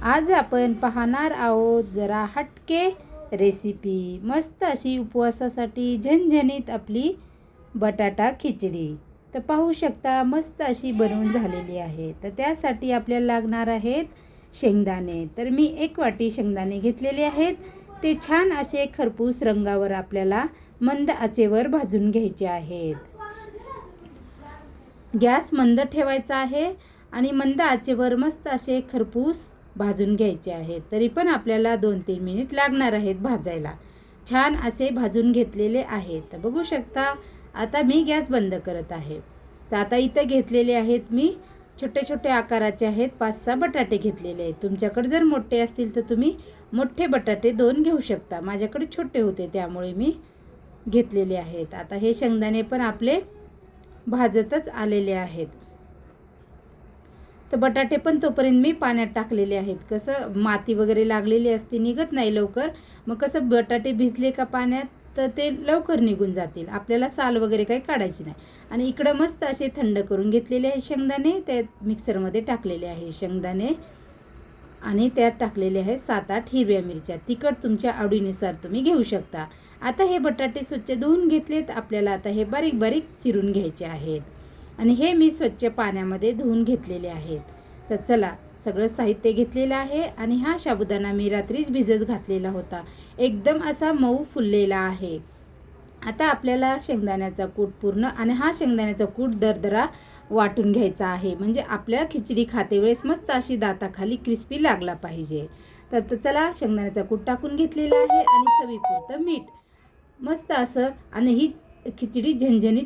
आज आपण पाहणार आहोत जरा हटके रेसिपी। मस्त अशी उपवासासाठी झणझणीत आपली बटाटा खिचडी। तर पाहू शकता मस्त अशी बनवून झालेली आहे। तर त्यासाठी आपल्याला लागणार आहेत शेंगदाणे। तर मी 1 वाटी शेंगदाणे घेतलेले आहेत। ते छान असे खरपूस रंगावर आपल्याला मंद आचेवर भाजून घ्यायचे आहेत। गॅस मंद ठेवायचा आहे आणि मंद आचेवर मस्त असे खरपूस भाजून घ्यायचे आहेत। तरी पण आपल्याला 2-3 मिनिट लागणार आहेत भाजायला। छान असे भाजून घेतलेले आहेत। तर बघू शकता आता मी गॅस बंद करत आहे। तर आता इथे घेतलेले आहेत मी छोटे छोटे आकाराचे आहेत 5-6 बटाटे घेतलेले आहेत। तुमच्याकडे जर मोठे असतील तर तुम्ही मोठे बटाटे 2 घेऊ शकता। माझ्याकडे छोटे होते त्यामुळे मी घेतलेले आहेत। आता हे शेंगदाणे पण आपले भाजतच आलेले आहेत। तर बटाटे पण तोपर्यंत मी पाण्यात टाकलेले आहेत। कसं माती वगैरे लागलेली असते निघत नाही लवकर, मग कसं बटाटे भिजले का पाण्यात तर ते लवकर निघून जातील, आपल्याला साल वगैरे काही काढायची नाही। आणि इकडं मस्त असे थंड करून घेतलेले आहे शेंगदाणे, ते मिक्सरमध्ये टाकलेले आहे शेंगदाणे आणि त्यात टाकलेले आहे 7-8 हिरव्या मिरच्या। तिखट तुमच्या आवडीनुसार तुम्ही घेऊ शकता। आता हे बटाटे स्वच्छ धुवून घेतलेत, आपल्याला आता हे बारीक बारीक चिरून घ्यायचे आहेत आणि हे मी स्वच्छ पाण्यामध्ये धुवून घेतलेले आहेत। तर चला सगळं साहित्य घेतलेलं आहे आणि हा साबुदाणा मी रात्रीच भिजत घातलेला होता, एकदम असा मऊ फुललेला आहे। आता आपल्याला शेंगदाण्याचा कूट पूर्ण आणि हा शेंगदाण्याचा कूट दरदरा वाटून घ्यायचा आहे, म्हणजे आपल्या खिचडी खाते वेळेस मस्त अशी दाताखाली क्रिस्पी लागला पाहिजे। तर चला शेंगदाण्याचा कूट टाकून घेतलेला आहे आणि चवीपुरतं मीठ मस्त असं। आणि ही खिचडी झणझणीत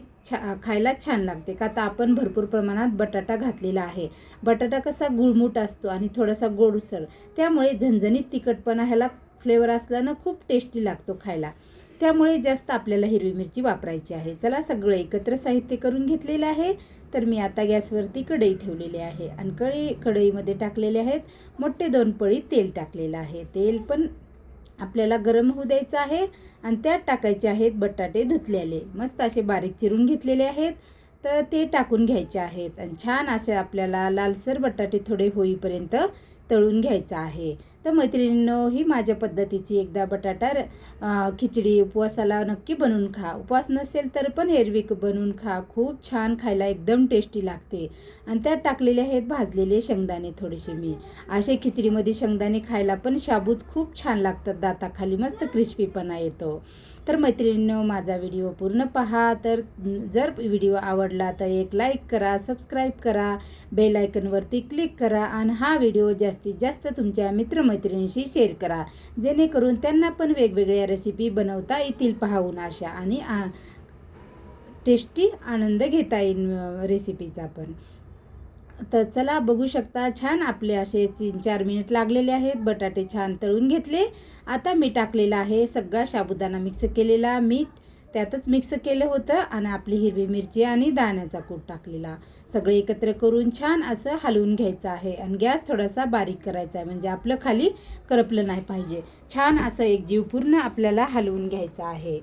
खायला छान लागते का तर आपण भरपूर प्रमाणात बटाटा घातलेला आहे। बटाटा कसा गुळमुट असतो आणि थोडासा गोडसर, त्यामुळे झणझणीत तिखटपणा ह्याला फ्लेवर असल्यानं खूप टेस्टी लागतो खायला, त्यामुळे जास्त आपल्याला हिरवी मिरची वापरायची आहे। चला सगळं एकत्र साहित्य करून घेतलेलं आहे। तर मी आता गॅसवरती कढई ठेवलेली आहे आणि कढईमध्ये टाकलेले आहेत मोठे 2 पळी तेल टाकलेलं आहे। तेल पण आपल्याला गरम होऊ द्यायचं आहे आणि त्यात टाकायचे आहेत बटाटे धुतलेले, मस्त असे बारीक चिरून घेतलेले आहेत। तर ते टाकून घ्यायचे आहेत आणि छान असे आपल्याला लालसर बटाटे थोडे होईपर्यंत तळून घ्यायचं आहे। तर मैत्रिणींनो, ही माझ्या पद्धतीची एकदा बटाटा खिचडी उपवासाला नक्की बनवून खा। उपवास नसेल तर पण एरवी बनवून खा, खूप छान खायला एकदम टेस्टी लागते। आणि त्यात टाकलेले आहेत भाजलेले शेंगदाणे थोडेसे। मी असे खिचडीमध्ये शेंगदाणे खायला पण शाबूत खूप छान लागतात, दाताखाली मस्त क्रिस्पीपणा येतो। तर मैत्रिणींनो, माझा व्हिडिओ पूर्ण पहा। तर जर व्हिडिओ आवडला तर एक लाईक करा, सबस्क्राईब करा, बेल आयकॉनवरती क्लिक करा आणि हा व्हिडिओ जास्तीत जास्त तुमच्या मित्रमैत्रिणींशी शेअर करा, जेणेकरून त्यांना पण वेगवेगळ्या रेसिपी बनवता येतील पाहून अशा आणि टेस्टी आनंद घेता येईल रेसिपीचा पण। तर चला बघू शकता छान आपले असे 3-4 मिनिट लागलेले आहेत। बटाटे छान तळून घेतले। आता मी टाकलेला आहे सगळा साबुदाणा मिक्स केलेला, मीठ त्यातच मिक्स केलं होतं आणि आपली हिरवी मिरची आणि दाण्याचा कूट टाकलेला, सगळे एकत्र करून छान असं हलवून घ्यायचं आहे आणि गॅस थोडासा बारीक करायचा आहे, म्हणजे आपलं खाली करपलं नाही पाहिजे। छान असं एकजीव पूर्ण आपल्याला हलवून घ्यायचं आहे।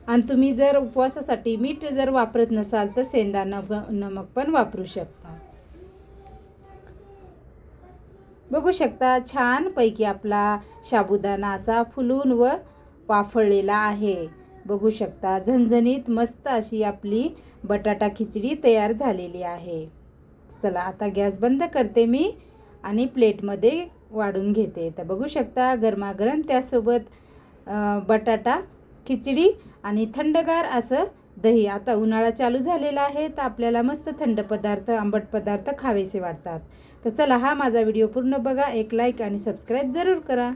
आणि तुम्ही जर उपवासासाठी मीठ जर वापरत नसाल तर सेंधा नमक पण वापरू शकता। बघू शकता छान पैकी आपला साबुदाणा असा फुलून व वाफळलेला आहे। बघू शकता झणझणीत मस्त अशी आपली बटाटा खिचडी तयार झालेली आहे। चला आता गॅस बंद करते मी आणि प्लेटमध्ये वाढून घेते। तर बघू शकता गरमागरम त्यासोबत बटाटा खिचडी आणि थंडगार असं दही। आता उन्हाळा चालू झालेला आहे तर आपल्याला मस्त थंड पदार्थ, आंबट पदार्थ खावेसे वाटतात। तर चला हा माझा व्हिडिओ पूर्ण बघा, एक लाईक आणि सबस्क्राईब जरूर करा।